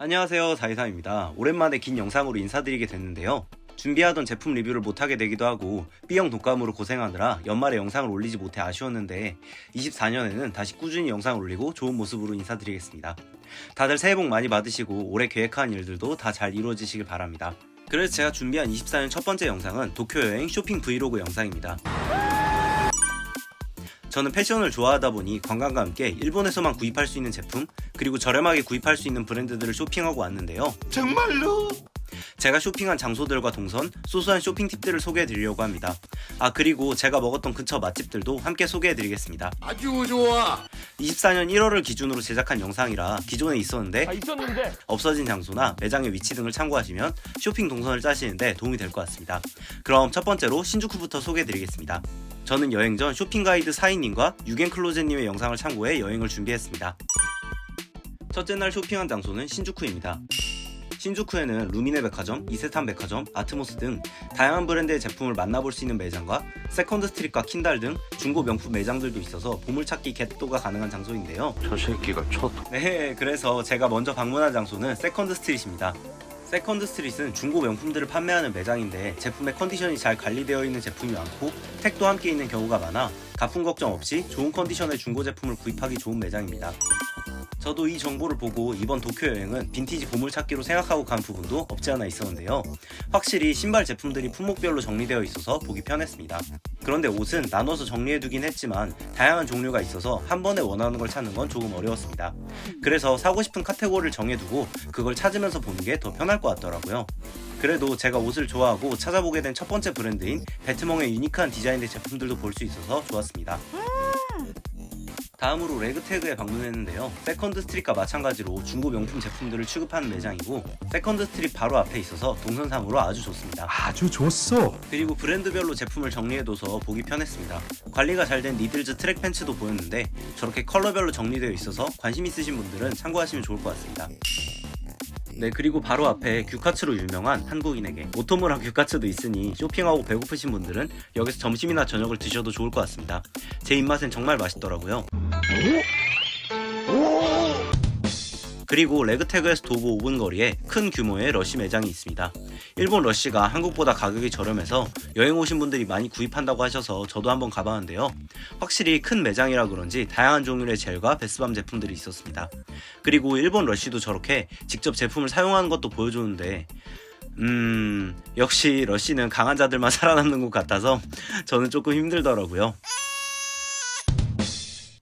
안녕하세요, 다이사입니다. 오랜만에 긴 영상으로 인사드리게 됐는데요. 준비하던 제품 리뷰를 못하게 되기도 하고 B형 독감으로 고생하느라 연말에 영상을 올리지 못해 아쉬웠는데 24년에는 다시 꾸준히 영상을 올리고 좋은 모습으로 인사드리겠습니다. 다들 새해 복 많이 받으시고 올해 계획한 일들도 다 잘 이루어지시길 바랍니다. 그래서 제가 준비한 24년 첫 번째 영상은 도쿄 여행 쇼핑 브이로그 영상입니다. 저는 패션을 좋아하다 보니 관광과 함께 일본에서만 구입할 수 있는 제품, 그리고 저렴하게 구입할 수 있는 브랜드들을 쇼핑하고 왔는데요. 정말로? 제가 쇼핑한 장소들과 동선, 소소한 쇼핑 팁들을 소개해드리려고 합니다. 그리고 제가 먹었던 근처 맛집들도 함께 소개해드리겠습니다. 아주 좋아. 24년 1월을 기준으로 제작한 영상이라 기존에 있었는데 있었는데 없어진 장소나 매장의 위치 등을 참고하시면 쇼핑 동선을 짜시는데 도움이 될 것 같습니다. 그럼 첫 번째로 신주쿠부터 소개해드리겠습니다. 저는 여행 전 쇼핑 가이드 사인님과 유겐클로젯님의 영상을 참고해 여행을 준비했습니다. 첫째 날 쇼핑한 장소는 신주쿠입니다. 신주쿠에는 루미네 백화점, 이세탄 백화점, 아트모스 등 다양한 브랜드의 제품을 만나볼 수 있는 매장과 세컨드 스트릿과 킨달 등 중고 명품 매장들도 있어서 보물찾기 겟도가 가능한 장소인데요. 저 새끼가 첫. 네, 그래서 제가 먼저 방문한 장소는 세컨드 스트릿입니다. 세컨드 스트릿은 중고 명품들을 판매하는 매장인데 제품의 컨디션이 잘 관리되어 있는 제품이 많고 택도 함께 있는 경우가 많아 가품 걱정 없이 좋은 컨디션의 중고 제품을 구입하기 좋은 매장입니다. 저도 이 정보를 보고 이번 도쿄 여행은 빈티지 보물찾기로 생각하고 간 부분도 없지 않아 있었는데요. 확실히 신발 제품들이 품목별로 정리되어 있어서 보기 편했습니다. 그런데 옷은 나눠서 정리해두긴 했지만 다양한 종류가 있어서 한 번에 원하는 걸 찾는 건 조금 어려웠습니다. 그래서 사고 싶은 카테고리를 정해두고 그걸 찾으면서 보는 게 더 편할 것 같더라고요. 그래도 제가 옷을 좋아하고 찾아보게 된 첫 번째 브랜드인 베트몽의 유니크한 디자인의 제품들도 볼 수 있어서 좋았습니다. 다음으로 레그태그에 방문했는데요. 세컨드 스트릿과 마찬가지로 중고 명품 제품들을 취급하는 매장이고 세컨드 스트릿 바로 앞에 있어서 동선상으로 아주 좋습니다. 아주 좋소. 그리고 브랜드별로 제품을 정리해둬서 보기 편했습니다. 관리가 잘 된 니들즈 트랙 팬츠도 보였는데 저렇게 컬러별로 정리되어 있어서 관심 있으신 분들은 참고하시면 좋을 것 같습니다. 네, 그리고 바로 앞에 규카츠로 유명한 한국인에게 오토무라 규카츠도 있으니 쇼핑하고 배고프신 분들은 여기서 점심이나 저녁을 드셔도 좋을 것 같습니다. 제 입맛엔 정말 맛있더라고요. 그리고 레그태그에서 도보 5분 거리에 큰 규모의 러쉬 매장이 있습니다. 일본 러쉬가 한국보다 가격이 저렴해서 여행 오신 분들이 많이 구입한다고 하셔서 저도 한번 가봤는데요. 확실히 큰 매장이라 그런지 다양한 종류의 젤과 베스밤 제품들이 있었습니다. 그리고 일본 러쉬도 저렇게 직접 제품을 사용하는 것도 보여주는데 역시 러쉬는 강한 자들만 살아남는 것 같아서 저는 조금 힘들더라고요.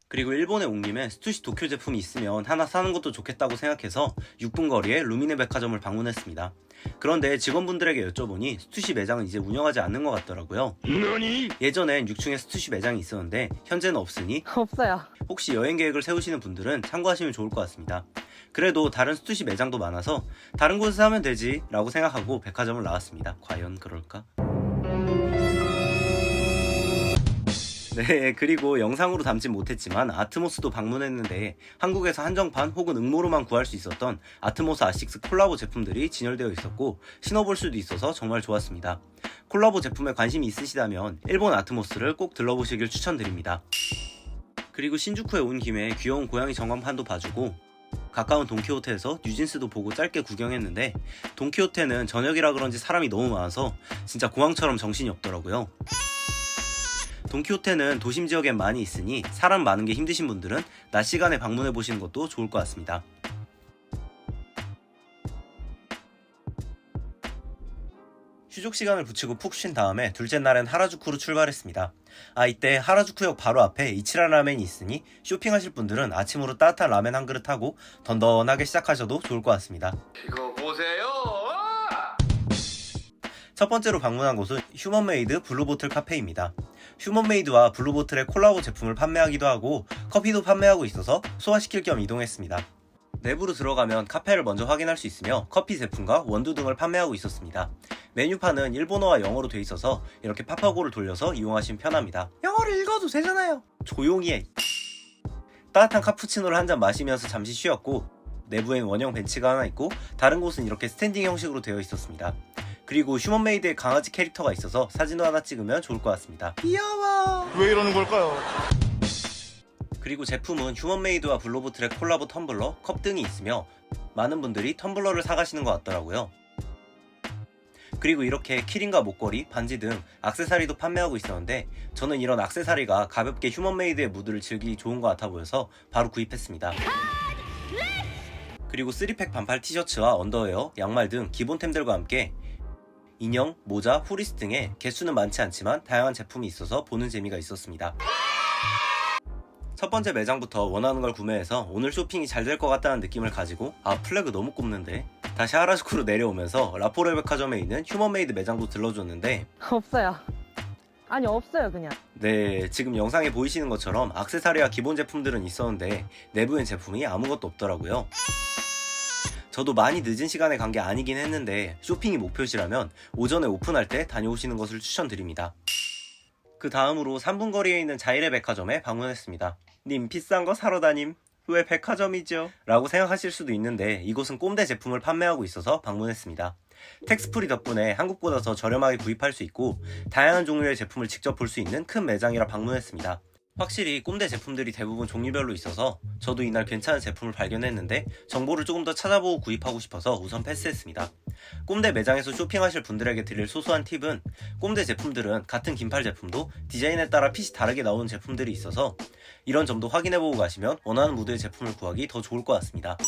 그리고 일본에 온 김에 스투시 도쿄 제품이 있으면 하나 사는 것도 좋겠다고 생각해서 6분 거리에 루미네 백화점을 방문했습니다. 그런데 직원분들에게 여쭤보니 스투시 매장은 이제 운영하지 않는 것 같더라고요. 너니? 예전엔 6층에 스투시 매장이 있었는데 현재는 없으니 없어요. 혹시 여행 계획을 세우시는 분들은 참고하시면 좋을 것 같습니다. 그래도 다른 스투시 매장도 많아서 다른 곳에서 하면 되지 라고 생각하고 백화점을 나왔습니다. 과연 그럴까? 네, 그리고 영상으로 담진 못했지만 아트모스도 방문했는데 한국에서 한정판 혹은 응모로만 구할 수 있었던 아트모스 아식스 콜라보 제품들이 진열되어 있었고 신어볼 수도 있어서 정말 좋았습니다. 콜라보 제품에 관심이 있으시다면 일본 아트모스를 꼭 들러보시길 추천드립니다. 그리고 신주쿠에 온 김에 귀여운 고양이 전광판도 봐주고 가까운 돈키호테에서 뉴진스도 보고 짧게 구경했는데 돈키호테는 저녁이라 그런지 사람이 너무 많아서 진짜 공항처럼 정신이 없더라고요. 돈키호테는 도심 지역엔 많이 있으니 사람 많은 게 힘드신 분들은 낮 시간에 방문해 보시는 것도 좋을 것 같습니다. 휴족 시간을 붙이고 푹 쉰 다음에 둘째 날엔 하라주쿠로 출발했습니다. 이때 하라주쿠역 바로 앞에 이치란 라멘이 있으니 쇼핑하실 분들은 아침으로 따뜻한 라멘 한 그릇 하고 던던하게 시작하셔도 좋을 것 같습니다. 이거 보세요. 첫 번째로 방문한 곳은 휴먼메이드 블루보틀 카페입니다. 휴먼메이드와 블루보틀의 콜라보 제품을 판매하기도 하고 커피도 판매하고 있어서 소화시킬 겸 이동했습니다. 내부로 들어가면 카페를 먼저 확인할 수 있으며 커피 제품과 원두 등을 판매하고 있었습니다. 메뉴판은 일본어와 영어로 돼 있어서 이렇게 팝하고를 돌려서 이용하시면 편합니다. 영어를 읽어도 되잖아요. 조용히 해. 따뜻한 카푸치노를 한 잔 마시면서 잠시 쉬었고 내부엔 원형 벤치가 하나 있고 다른 곳은 이렇게 스탠딩 형식으로 되어 있었습니다. 그리고 휴먼메이드의 강아지 캐릭터가 있어서 사진도 하나 찍으면 좋을 것 같습니다. 귀여워. 왜 이러는 걸까요? 그리고 제품은 휴먼메이드와 블로보틀의 콜라보 텀블러, 컵 등이 있으며 많은 분들이 텀블러를 사가시는 것 같더라고요. 그리고 이렇게 키링과 목걸이, 반지 등 액세서리도 판매하고 있었는데 저는 이런 액세서리가 가볍게 휴먼메이드의 무드를 즐기기 좋은 것 같아 보여서 바로 구입했습니다. 그리고 3팩 반팔 티셔츠와 언더웨어, 양말 등 기본템들과 함께 인형, 모자, 후리스 등의 개수는 많지 않지만 다양한 제품이 있어서 보는 재미가 있었습니다. 첫 번째 매장부터 원하는 걸 구매해서 오늘 쇼핑이 잘 될 것 같다는 느낌을 가지고 플래그 너무 꼽는데 다시 하라주쿠로 내려오면서 라포르 백화점에 있는 휴먼메이드 매장도 들러줬는데 없어요. 아니 없어요 그냥. 네, 지금 영상에 보이시는 것처럼 액세서리와 기본 제품들은 있었는데 내부엔 제품이 아무것도 없더라고요. 저도 많이 늦은 시간에 간 게 아니긴 했는데 쇼핑이 목표시라면 오전에 오픈할 때 다녀오시는 것을 추천드립니다. 그 다음으로 3분 거리에 있는 자이레 백화점에 방문했습니다. 님 비싼 거 사러 다님? 왜 백화점이죠? 라고 생각하실 수도 있는데 이곳은 꼼대 제품을 판매하고 있어서 방문했습니다. 텍스프리 덕분에 한국보다 더 저렴하게 구입할 수 있고 다양한 종류의 제품을 직접 볼 수 있는 큰 매장이라 방문했습니다. 확실히 꼼대 제품들이 대부분 종류별로 있어서 저도 이날 괜찮은 제품을 발견했는데 정보를 조금 더 찾아보고 구입하고 싶어서 우선 패스했습니다. 꼼대 매장에서 쇼핑하실 분들에게 드릴 소소한 팁은 꼼대 제품들은 같은 긴팔 제품도 디자인에 따라 핏이 다르게 나오는 제품들이 있어서 이런 점도 확인해보고 가시면 원하는 무드의 제품을 구하기 더 좋을 것 같습니다.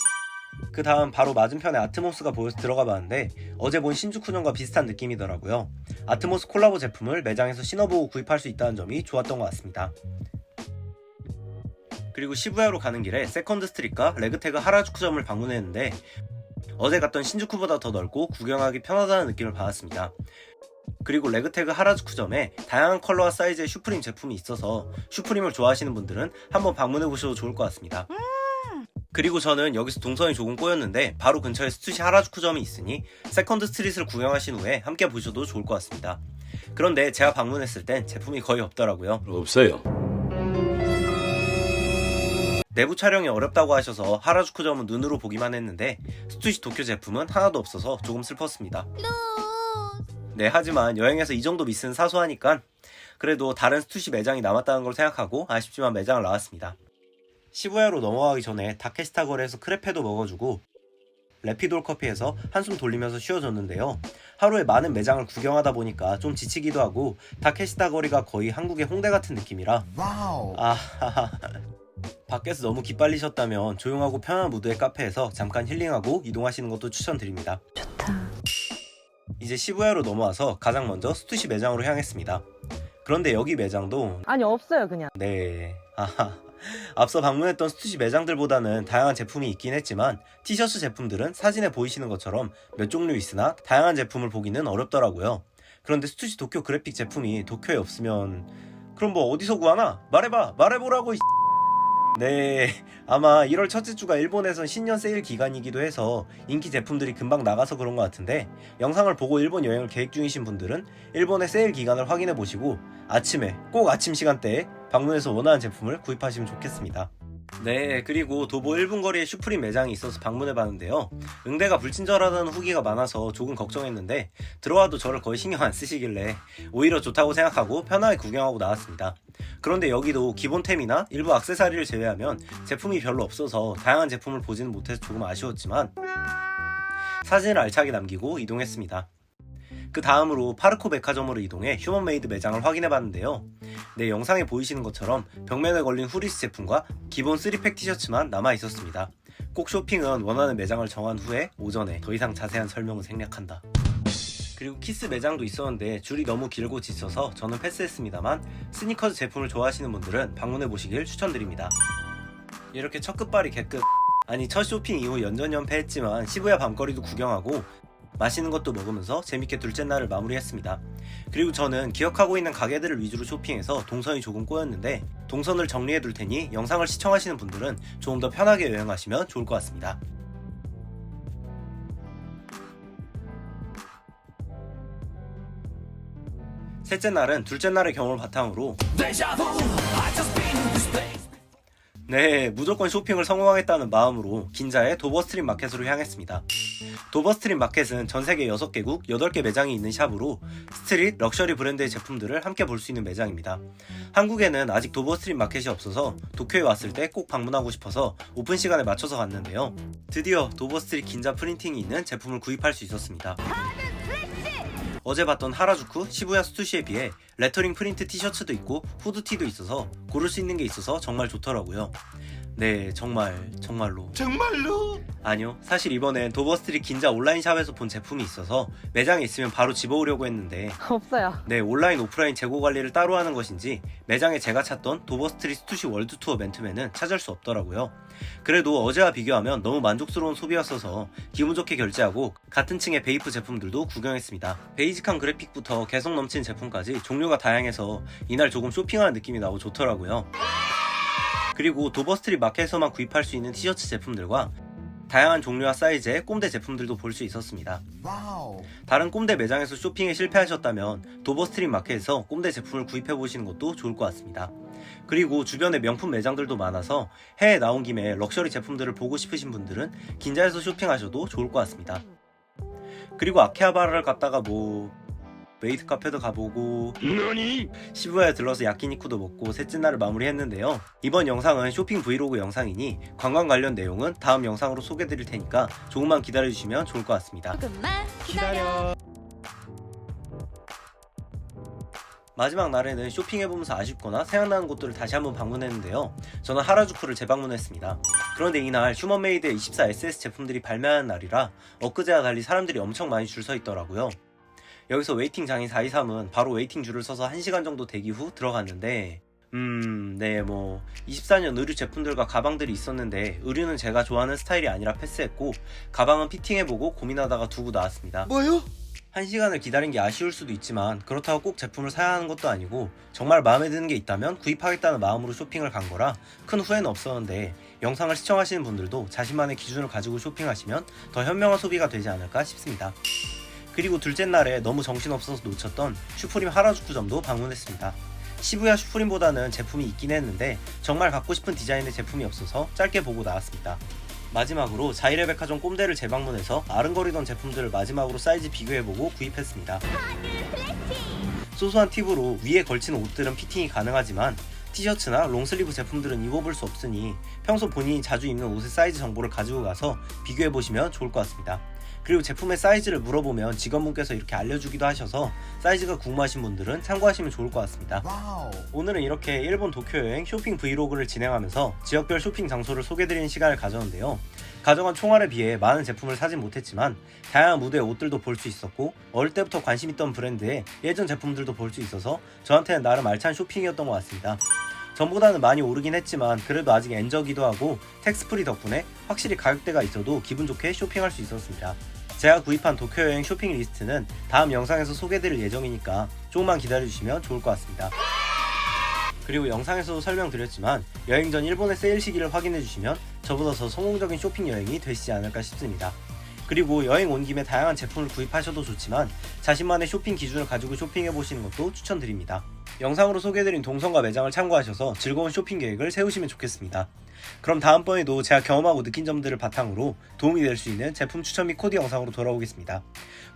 그 다음 바로 맞은편에 아트모스가 보여서 들어가 봤는데 어제 본 신주쿠년과 비슷한 느낌이더라고요. 아트모스 콜라보 제품을 매장에서 신어보고 구입할 수 있다는 점이 좋았던 것 같습니다. 그리고 시부야로 가는 길에 세컨드 스트릿과 레그태그 하라주쿠점을 방문했는데 어제 갔던 신주쿠보다 더 넓고 구경하기 편하다는 느낌을 받았습니다. 그리고 레그태그 하라주쿠점에 다양한 컬러와 사이즈의 슈프림 제품이 있어서 슈프림을 좋아하시는 분들은 한번 방문해보셔도 좋을 것 같습니다. 그리고 저는 여기서 동선이 조금 꼬였는데 바로 근처에 스투시 하라주쿠점이 있으니 세컨드 스트릿을 구경하신 후에 함께 보셔도 좋을 것 같습니다. 그런데 제가 방문했을 땐 제품이 거의 없더라고요. 없어요. 내부 촬영이 어렵다고 하셔서 하라주쿠점은 눈으로 보기만 했는데 스투시 도쿄 제품은 하나도 없어서 조금 슬펐습니다. 네, 하지만 여행에서 이 정도 미스는 사소하니까 그래도 다른 스투시 매장이 남았다는 걸 생각하고 아쉽지만 매장을 나왔습니다. 시부야로 넘어가기 전에 다케시타 거리에서 크레페도 먹어주고 레피돌 커피에서 한숨 돌리면서 쉬어줬는데요. 하루에 많은 매장을 구경하다 보니까 좀 지치기도 하고 다케시타 거리가 거의 한국의 홍대 같은 느낌이라 밖에서 너무 기빨리셨다면 조용하고 편한 무드의 카페에서 잠깐 힐링하고 이동하시는 것도 추천드립니다. 좋다. 이제 시부야로 넘어와서 가장 먼저 스투시 매장으로 향했습니다. 그런데 여기 매장도 아니 없어요 그냥. 네, 앞서 방문했던 스투시 매장들보다는 다양한 제품이 있긴 했지만 티셔츠 제품들은 사진에 보이시는 것처럼 몇 종류 있으나 다양한 제품을 보기는 어렵더라고요. 그런데 스투시 도쿄 그래픽 제품이 도쿄에 없으면 그럼 뭐 어디서 구하나? 말해보라고 네, 아마 1월 첫째 주가 일본에선 신년 세일 기간이기도 해서 인기 제품들이 금방 나가서 그런 것 같은데 영상을 보고 일본 여행을 계획 중이신 분들은 일본의 세일 기간을 확인해 보시고 아침에 꼭 아침 시간대에 방문해서 원하는 제품을 구입하시면 좋겠습니다. 네, 그리고 도보 1분 거리에 슈프림 매장이 있어서 방문해봤는데요. 응대가 불친절하다는 후기가 많아서 조금 걱정했는데 들어와도 저를 거의 신경 안 쓰시길래 오히려 좋다고 생각하고 편하게 구경하고 나왔습니다. 그런데 여기도 기본템이나 일부 액세서리를 제외하면 제품이 별로 없어서 다양한 제품을 보지는 못해서 조금 아쉬웠지만 사진을 알차게 남기고 이동했습니다. 그 다음으로 파르코 백화점으로 이동해 휴먼메이드 매장을 확인해봤는데요. 네, 영상에 보이시는 것처럼 벽면에 걸린 후리스 제품과 기본 3팩 티셔츠만 남아있었습니다. 꼭 쇼핑은 원하는 매장을 정한 후에 오전에 더 이상 자세한 설명은 생략한다. 그리고 키스 매장도 있었는데 줄이 너무 길고 지쳐서 저는 패스했습니다만 스니커즈 제품을 좋아하시는 분들은 방문해보시길 추천드립니다. 이렇게 첫 끝발이 개끝 첫 쇼핑 이후 연전연패했지만 시부야 밤거리도 구경하고 맛있는 것도 먹으면서 재밌게 둘째 날을 마무리했습니다. 그리고 저는 기억하고 있는 가게들을 위주로 쇼핑해서 동선이 조금 꼬였는데 동선을 정리해둘 테니 영상을 시청하시는 분들은 조금 더 편하게 여행하시면 좋을 것 같습니다. 셋째 날은 둘째 날의 경험을 바탕으로 네, 무조건 쇼핑을 성공하겠다는 마음으로 긴자의 도버스트림 마켓으로 향했습니다. 도버스트림 마켓은 전 세계 6개국 8개 매장이 있는 샵으로 스트릿, 럭셔리 브랜드의 제품들을 함께 볼 수 있는 매장입니다. 한국에는 아직 도버스트림 마켓이 없어서 도쿄에 왔을 때 꼭 방문하고 싶어서 오픈 시간에 맞춰서 갔는데요. 드디어 도버스트릿 긴자 프린팅이 있는 제품을 구입할 수 있었습니다. 어제 봤던 하라주쿠, 시부야 스투시에 비해 레터링 프린트 티셔츠도 있고 후드티도 있어서 고를 수 있는 게 있어서 정말 좋더라고요. 네, 정말로. 아니요, 사실 이번엔 도버스트릿 긴자 온라인샵에서 본 제품이 있어서 매장에 있으면 바로 집어오려고 했는데 없어요. 네, 온라인 오프라인 재고 관리를 따로 하는 것인지 매장에 제가 찾던 도버스트릿 스투시 월드투어 맨투맨은 찾을 수 없더라고요. 그래도 어제와 비교하면 너무 만족스러운 소비였어서 기분 좋게 결제하고 같은 층의 베이프 제품들도 구경했습니다. 베이직한 그래픽부터 개성 넘치는 제품까지 종류가 다양해서 이날 조금 쇼핑하는 느낌이 나고 좋더라고요. 그리고 도버스트릿 마켓에서만 구입할 수 있는 티셔츠 제품들과 다양한 종류와 사이즈의 꼼대 제품들도 볼 수 있었습니다. 다른 꼼대 매장에서 쇼핑에 실패하셨다면 도버스트릿 마켓에서 꼼대 제품을 구입해보시는 것도 좋을 것 같습니다. 그리고 주변에 명품 매장들도 많아서 해외에 나온 김에 럭셔리 제품들을 보고 싶으신 분들은 긴자에서 쇼핑하셔도 좋을 것 같습니다. 그리고 아케하바라를 갔다가 메이드 카페도 가보고 시부야에 들러서 야끼니쿠도 먹고 셋째 날을 마무리했는데요. 이번 영상은 쇼핑 브이로그 영상이니 관광 관련 내용은 다음 영상으로 소개드릴 테니까 조금만 기다려주시면 좋을 것 같습니다. 조금만 기다려. 마지막 날에는 쇼핑해보면서 아쉽거나 생각나는 곳들을 다시 한번 방문했는데요. 저는 하라주쿠를 재방문했습니다. 그런데 이날 휴먼메이드의 24SS 제품들이 발매하는 날이라 엊그제와 달리 사람들이 엄청 많이 줄 서 있더라고요. 여기서 웨이팅 장인 423은 바로 웨이팅 줄을 서서 1시간 정도 대기 후 들어갔는데 24년 의류 제품들과 가방들이 있었는데 의류는 제가 좋아하는 스타일이 아니라 패스했고 가방은 피팅해보고 고민하다가 두고 나왔습니다. 뭐요? 1시간을 기다린 게 아쉬울 수도 있지만 그렇다고 꼭 제품을 사야 하는 것도 아니고 정말 마음에 드는 게 있다면 구입하겠다는 마음으로 쇼핑을 간 거라 큰 후회는 없었는데 영상을 시청하시는 분들도 자신만의 기준을 가지고 쇼핑하시면 더 현명한 소비가 되지 않을까 싶습니다. 그리고 둘째 날에 너무 정신없어서 놓쳤던 슈프림 하라주쿠점도 방문했습니다. 시부야 슈프림보다는 제품이 있긴 했는데 정말 갖고 싶은 디자인의 제품이 없어서 짧게 보고 나왔습니다. 마지막으로 자이레백화점 꼼데를 재방문해서 아른거리던 제품들을 마지막으로 사이즈 비교해보고 구입했습니다. 소소한 팁으로 위에 걸치는 옷들은 피팅이 가능하지만 티셔츠나 롱슬리브 제품들은 입어볼 수 없으니 평소 본인이 자주 입는 옷의 사이즈 정보를 가지고 가서 비교해보시면 좋을 것 같습니다. 그리고 제품의 사이즈를 물어보면 직원분께서 이렇게 알려주기도 하셔서 사이즈가 궁금하신 분들은 참고하시면 좋을 것 같습니다. 오늘은 이렇게 일본 도쿄 여행 쇼핑 브이로그를 진행하면서 지역별 쇼핑 장소를 소개드리는 시간을 가졌는데요. 가져간 총알에 비해 많은 제품을 사진 못했지만 다양한 무대의 옷들도 볼 수 있었고 어릴 때부터 관심 있던 브랜드의 예전 제품들도 볼 수 있어서 저한테는 나름 알찬 쇼핑이었던 것 같습니다. 전보다는 많이 오르긴 했지만 그래도 아직 엔저기도 하고 텍스프리 덕분에 확실히 가격대가 있어도 기분 좋게 쇼핑할 수 있었습니다. 제가 구입한 도쿄 여행 쇼핑 리스트는 다음 영상에서 소개드릴 예정이니까 조금만 기다려주시면 좋을 것 같습니다. 그리고 영상에서도 설명드렸지만 여행 전 일본의 세일 시기를 확인해주시면 저보다 더 성공적인 쇼핑 여행이 되시지 않을까 싶습니다. 그리고 여행 온 김에 다양한 제품을 구입하셔도 좋지만 자신만의 쇼핑 기준을 가지고 쇼핑해보시는 것도 추천드립니다. 영상으로 소개해드린 동선과 매장을 참고하셔서 즐거운 쇼핑 계획을 세우시면 좋겠습니다. 그럼 다음번에도 제가 경험하고 느낀 점들을 바탕으로 도움이 될 수 있는 제품 추천 및 코디 영상으로 돌아오겠습니다.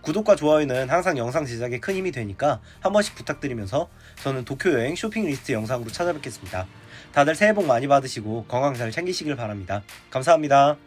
구독과 좋아요는 항상 영상 제작에 큰 힘이 되니까 한 번씩 부탁드리면서 저는 도쿄 여행 쇼핑 리스트 영상으로 찾아뵙겠습니다. 다들 새해 복 많이 받으시고 건강 잘 챙기시길 바랍니다. 감사합니다.